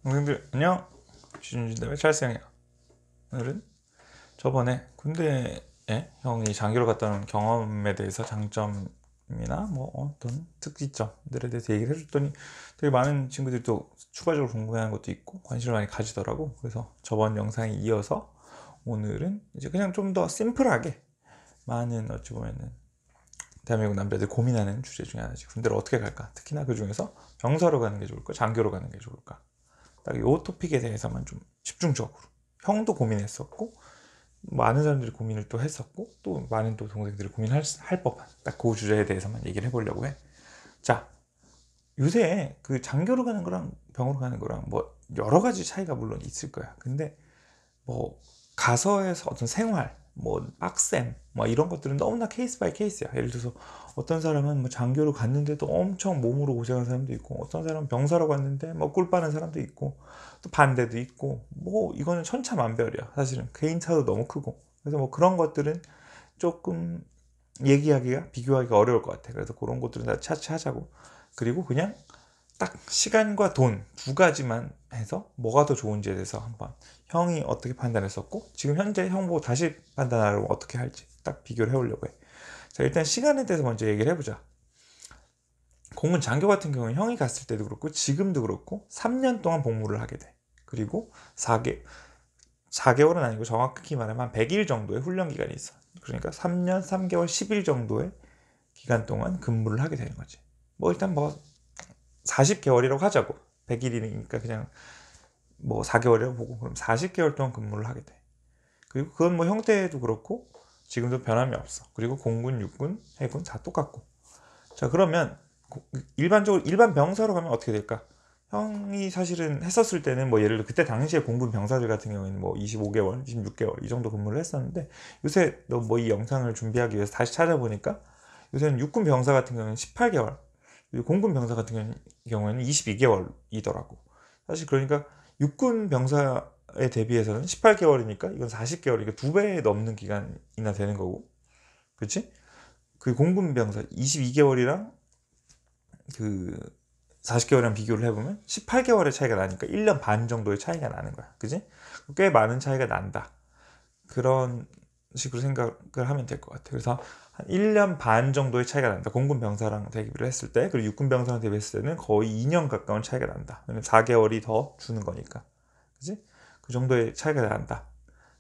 동생들 안녕. 주진주대회 찰스형이야. 오늘은 저번에 군대에 형이 장교로 갔다 온 경험에 대해서 장점이나 뭐 어떤 특이점들에 대해서 얘기를 해줬더니 되게 많은 친구들이 또 추가적으로 궁금해하는 것도 있고 관심을 많이 가지더라고. 그래서 저번 영상에 이어서 오늘은 이제 그냥 좀 더 심플하게 많은 어찌 보면은 대한민국 남자들 고민하는 주제 중에 하나지. 군대를 어떻게 갈까? 특히나 그 중에서 병사로 가는 게 좋을까? 장교로 가는 게 좋을까? 딱 이 토픽에 대해서만 좀 집중적으로 형도 고민했었고 많은 사람들이 고민을 또 했었고 또 많은 또 동생들이 고민할 법한 딱 그 주제에 대해서만 얘기를 해보려고 해. 자, 요새 그 장교로 가는 거랑 병으로 가는 거랑 뭐 여러 가지 차이가 물론 있을 거야. 근데 뭐 가서에서 어떤 생활, 뭐 빡셈, 뭐 이런 것들은 너무나 케이스 바이 케이스야. 예를 들어서 어떤 사람은 뭐 장교로 갔는데도 엄청 몸으로 고생한 사람도 있고, 어떤 사람은 병사로 갔는데 뭐 꿀 빠는 사람도 있고, 또 반대도 있고, 뭐 이거는 천차만별이야. 사실은 개인차도 너무 크고. 그래서 뭐 그런 것들은 조금 얘기하기가 비교하기가 어려울 것 같아. 그래서 그런 것들은 다 차치하자고. 그리고 그냥 딱 시간과 돈 두 가지만 해서 뭐가 더 좋은지에 대해서 한번 형이 어떻게 판단했었고 지금 현재 형 보고 다시 판단하려면 어떻게 할지 딱 비교를 해보려고 해. 자, 일단 시간에 대해서 먼저 얘기를 해보자. 공군 장교 같은 경우는 형이 갔을 때도 그렇고 지금도 그렇고 3년 동안 복무를 하게 돼. 그리고 4개월은 아니고 정확히 말하면 한 100일 정도의 훈련 기간이 있어. 그러니까 3년 3개월 10일 정도의 기간 동안 근무를 하게 되는 거지. 뭐 일단 뭐 40개월이라고 하자고. 100일이니까 그냥 뭐 4개월이라고 보고 그럼 40개월 동안 근무를 하게 돼. 그리고 그건 뭐 형태도 그렇고 지금도 변함이 없어. 그리고 공군, 육군, 해군 다 똑같고. 자, 그러면 일반적으로 일반 병사로 가면 어떻게 될까? 형이 사실은 했었을 때는 뭐 예를 들어 그때 당시에 공군 병사들 같은 경우에는 뭐 25개월, 26개월 이 정도 근무를 했었는데 요새 너 뭐 이 영상을 준비하기 위해서 다시 찾아보니까 요새는 육군 병사 같은 경우는 18개월, 공군 병사 같은 경우에는 22개월이더라고. 사실 그러니까 육군 병사에 대비해서는 18개월이니까 이건 40개월, 이거 두 배 넘는 기간이나 되는 거고, 그렇지? 그 공군 병사 22개월이랑 그 40개월이랑 비교를 해보면 18개월의 차이가 나니까 1년 반 정도의 차이가 나는 거야, 그지? 꽤 많은 차이가 난다. 그런 식으로 생각을 하면 될 것 같아. 그래서 한 1년 반 정도의 차이가 난다. 공군 병사랑 대비를 했을 때, 그리고 육군 병사랑 대비했을 때는 거의 2년 가까운 차이가 난다. 왜냐면 4개월이 더 주는 거니까. 그지? 그 정도의 차이가 난다.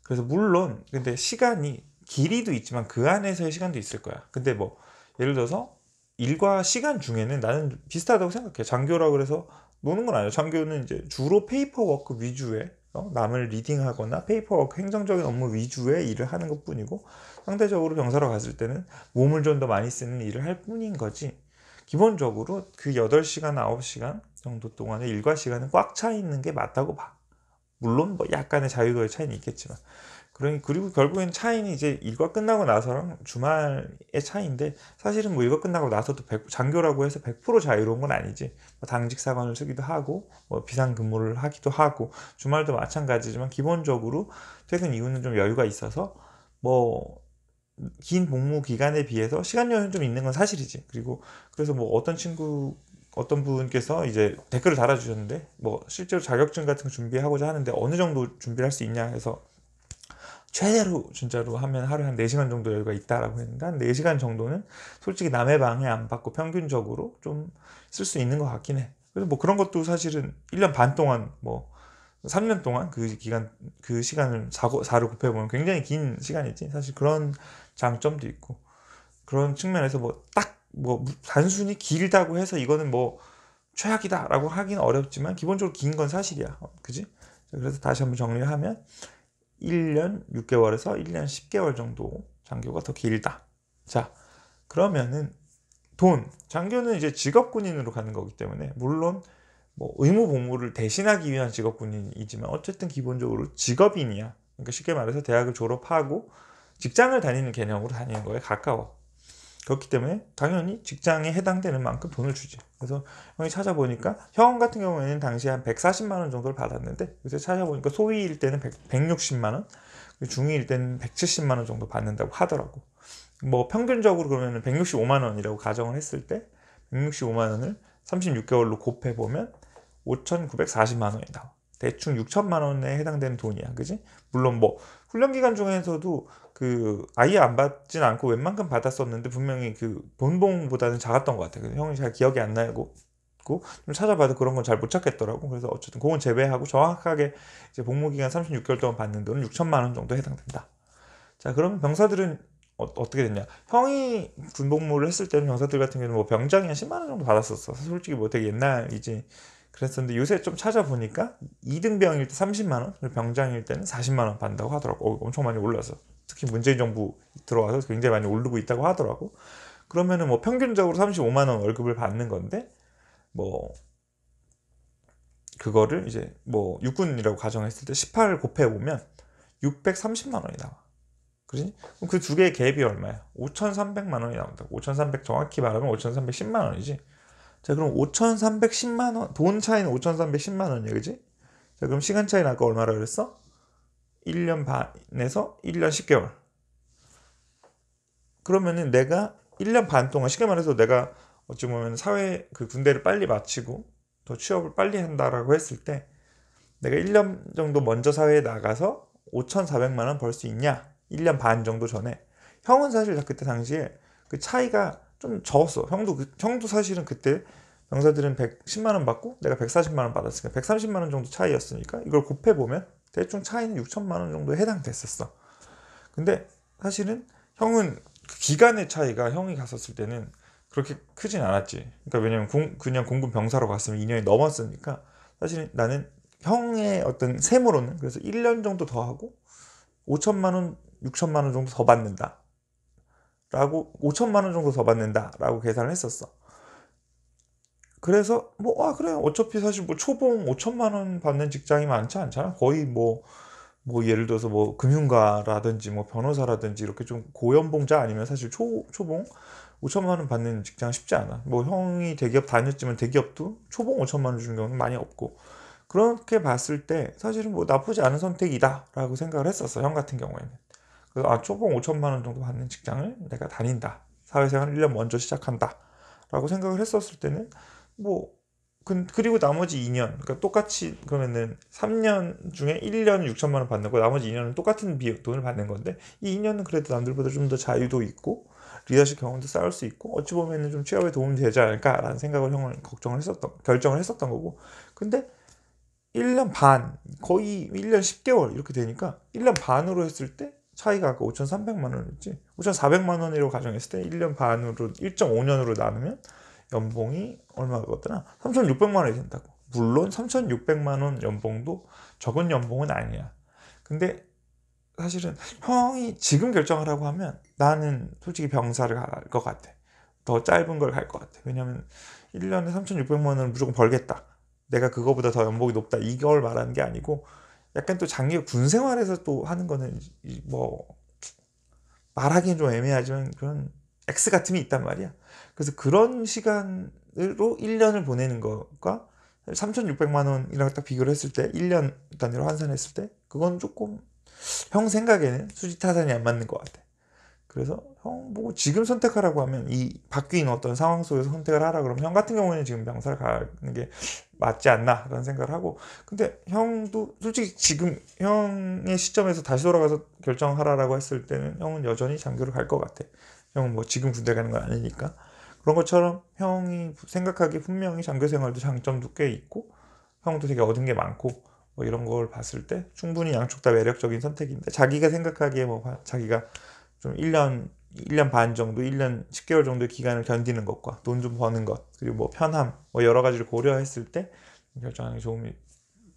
그래서 물론, 근데 시간이, 길이도 있지만 그 안에서의 시간도 있을 거야. 근데 뭐, 예를 들어서 일과 시간 중에는 나는 비슷하다고 생각해. 장교라 그래서 노는 건 아니야. 장교는 이제 주로 페이퍼워크 위주의 남을 리딩하거나 페이퍼워크 행정적인 업무 위주의 일을 하는 것 뿐이고 상대적으로 병사로 갔을 때는 몸을 좀 더 많이 쓰는 일을 할 뿐인 거지. 기본적으로 그 8시간, 9시간 정도 동안의 일과 시간은 꽉 차 있는 게 맞다고 봐. 물론 뭐 약간의 자유도의 차이는 있겠지만. 그리고 결국엔 차이는 이제 일과 끝나고 나서랑 주말의 차이인데 사실은 뭐 일과 끝나고 나서도 장교라고 해서 100% 자유로운 건 아니지. 뭐 당직 사관을 쓰기도 하고 뭐 비상 근무를 하기도 하고 주말도 마찬가지지만 기본적으로 퇴근 이후는 좀 여유가 있어서 뭐 긴 복무 기간에 비해서 시간 여유는 좀 있는 건 사실이지. 그리고 그래서 뭐 어떤 분께서 이제 댓글을 달아주셨는데 뭐 실제로 자격증 같은 거 준비하고자 하는데 어느 정도 준비를 할 수 있냐 해서 최대로 진짜로 하면 하루에 한 4시간 정도 여유가 있다라고 했는데 한 4시간 정도는 솔직히 남의 방해 안 받고 평균적으로 좀 쓸 수 있는 것 같긴 해. 그래서 뭐 그런 것도 사실은 1년 반 동안 뭐 3년 동안 그 기간 그 시간을 4로 곱해보면 굉장히 긴 시간이지. 사실 그런 장점도 있고 그런 측면에서 뭐 딱 뭐 단순히 길다고 해서 이거는 뭐 최악이다라고 하기는 어렵지만 기본적으로 긴 건 사실이야. 그지? 그래서 다시 한번 정리를 하면 1년 6개월에서 1년 10개월 정도 장교가 더 길다. 자, 그러면은 장교는 이제 직업군인으로 가는 거기 때문에 물론 뭐 의무 복무를 대신하기 위한 직업군인이지만 어쨌든 기본적으로 직업인이야. 그러니까 쉽게 말해서 대학을 졸업하고 직장을 다니는 개념으로 다니는 거에 가까워. 그렇기 때문에 당연히 직장에 해당되는 만큼 돈을 주지. 그래서 형이 찾아보니까 형 같은 경우에는 당시에 한 140만 원 정도를 받았는데 요새 찾아보니까 소위일 때는 160만 원, 중위일 때는 170만 원 정도 받는다고 하더라고. 뭐 평균적으로 그러면 165만 원이라고 가정을 했을 때 165만 원을 36개월로 곱해 보면 5,940만 원이 나와. 대충 6천만 원에 해당되는 돈이야. 그지? 물론 뭐 훈련 기간 중에서도 그 아예 안 받진 않고 웬만큼 받았었는데 분명히 그 본봉보다는 작았던 것 같아. 형이 잘 기억이 안 나고 좀 찾아봐도 그런 건 잘 못 찾겠더라고. 그래서 어쨌든 그건 제외하고 정확하게 이제 복무 기간 36개월 동안 받는 돈은 6천만 원 정도 해당된다. 자, 그럼 병사들은 어떻게 됐냐? 형이 군복무를 했을 때는 병사들 같은 경우는 뭐 병장이 한 10만 원 정도 받았었어. 솔직히 뭐 되게 옛날이지. 그랬었는데 요새 좀 찾아보니까 2등병일 때 30만 원, 병장일 때는 40만 원 받는다고 하더라고. 엄청 많이 올라서. 특히 문재인 정부 들어와서 굉장히 많이 오르고 있다고 하더라고. 그러면은 뭐 평균적으로 35만 원 월급을 받는 건데 뭐 그거를 이제 뭐 육군이라고 가정했을 때 18을 곱해보면 630만 원이 나와. 그지? 그럼 그 두 개의 갭이 얼마야? 5,300만 원이 나온다고. 5,300 정확히 말하면 5,310만 원이지. 자, 그럼 5,310만 원, 돈 차이는 5,310만 원이야, 그지? 자, 그럼 시간 차이는 아까 얼마라 그랬어? 1년 반에서 1년 10개월. 그러면은 내가 1년 반 동안, 쉽게 말해서 내가 어찌 보면 사회, 그 군대를 빨리 마치고 더 취업을 빨리 한다라고 했을 때 내가 1년 정도 먼저 사회에 나가서 5,400만 원 벌 수 있냐? 1년 반 정도 전에. 형은 사실 그때 당시에 그 차이가 좀 적었어. 형도 사실은 그때 병사들은 110만 원 받고 내가 140만 원 받았으니까 130만 원 정도 차이였으니까 이걸 곱해보면 대충 차이는 6천만 원 정도에 해당됐었어. 근데 사실은 형은 그 기간의 차이가 형이 갔었을 때는 그렇게 크진 않았지. 그러니까 왜냐면 그냥 공군 병사로 갔으면 2년이 넘었으니까 사실 나는 형의 어떤 셈으로는 그래서 1년 정도 더 하고 5천만 원, 6천만 원 정도 더 받는다. 라고 5천만 원 정도 더 받는다. 라고 계산을 했었어. 그래서 뭐 그래 어차피 사실 뭐 초봉 5천만 원 받는 직장이 많지 않잖아. 거의 뭐 예를 들어서 뭐 금융가라든지 뭐 변호사라든지 이렇게 좀 고연봉자 아니면 사실 초봉 5천만 원 받는 직장 쉽지 않아. 뭐 형이 대기업 다녔지만 대기업도 초봉 5천만 원 주는 경우는 많이 없고 그렇게 봤을 때 사실은 뭐 나쁘지 않은 선택이다라고 생각을 했었어. 형 같은 경우에는. 그래서 초봉 5천만 원 정도 받는 직장을 내가 다닌다. 사회생활 1년 먼저 시작한다. 라고 생각을 했었을 때는 뭐 그리고 나머지 2년 그러니까 똑같이 그러면은 3년 중에 1년 6천만 원 받는 거 나머지 2년은 똑같은 돈을 받는 건데 이 2년은 그래도 남들보다 좀 더 자유도 있고 리더십 경험도 쌓을 수 있고 어찌 보면은 좀 취업에 도움이 되지 않을까라는 생각을 형을 결정을 했었던 거고 근데 1년 반 거의 1년 10개월 이렇게 되니까 1년 반으로 했을 때 차이가 아까 5,300만 원이었지 5,400만 원으로 가정했을 때 1년 반으로 1.5년으로 나누면 연봉이 얼마였더라? 3,600만 원이 된다고. 물론 3,600만 원 연봉도 적은 연봉은 아니야. 근데 사실은 형이 지금 결정하라고 하면 나는 솔직히 병사를 갈 것 같아. 더 짧은 걸 갈 것 같아. 왜냐면 1년에 3,600만 원을 무조건 벌겠다. 내가 그거보다 더 연봉이 높다. 이걸 말하는 게 아니고 약간 또 장기 군 생활에서 또 하는 거는 뭐 말하기는 좀 애매하지만 그런 X 같음이 있단 말이야. 그래서 그런 시간으로 1년을 보내는 것과 3,600만 원이랑 딱 비교를 했을 때 1년 단위로 환산했을 때 그건 조금 형 생각에는 수지타산이 안 맞는 것 같아. 그래서 형 보고 지금 선택하라고 하면 이 바뀐 어떤 상황 속에서 선택을 하라 그러면 형 같은 경우에는 지금 병사를 가는 게 맞지 않나 라는 생각을 하고 근데 형도 솔직히 지금 형의 시점에서 다시 돌아가서 결정하라라고 했을 때는 형은 여전히 장교를 갈 것 같아. 형은 뭐 지금 군대 가는 건 아니니까 그런 것처럼 형이 생각하기에 분명히 장교 생활도 장점도 꽤 있고 형도 되게 얻은 게 많고 뭐 이런 걸 봤을 때 충분히 양쪽 다 매력적인 선택인데 자기가 생각하기에 뭐 자기가 좀 1년 반 정도, 1년 10개월 정도의 기간을 견디는 것과 돈 좀 버는 것, 그리고 뭐 편함, 뭐 여러 가지를 고려했을 때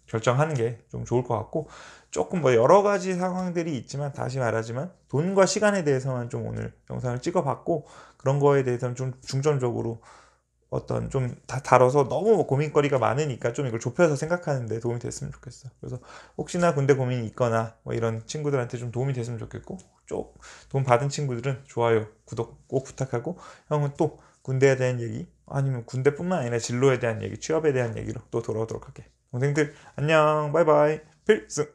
결정하는 게 좀 좋을 것 같고, 조금 뭐 여러 가지 상황들이 있지만, 다시 말하지만, 돈과 시간에 대해서만 좀 오늘 영상을 찍어봤고, 그런 거에 대해서는 좀 중점적으로 어떤 좀 다뤄서 너무 고민거리가 많으니까 좀 이걸 좁혀서 생각하는데 도움이 됐으면 좋겠어. 그래서 혹시나 군대 고민이 있거나 뭐 이런 친구들한테 좀 도움이 됐으면 좋겠고 쪽 도움 받은 친구들은 좋아요, 구독 꼭 부탁하고 형은 또 군대에 대한 얘기 아니면 군대뿐만 아니라 진로에 대한 얘기, 취업에 대한 얘기로 또 돌아오도록 할게. 동생들 안녕, 바이바이, 필승.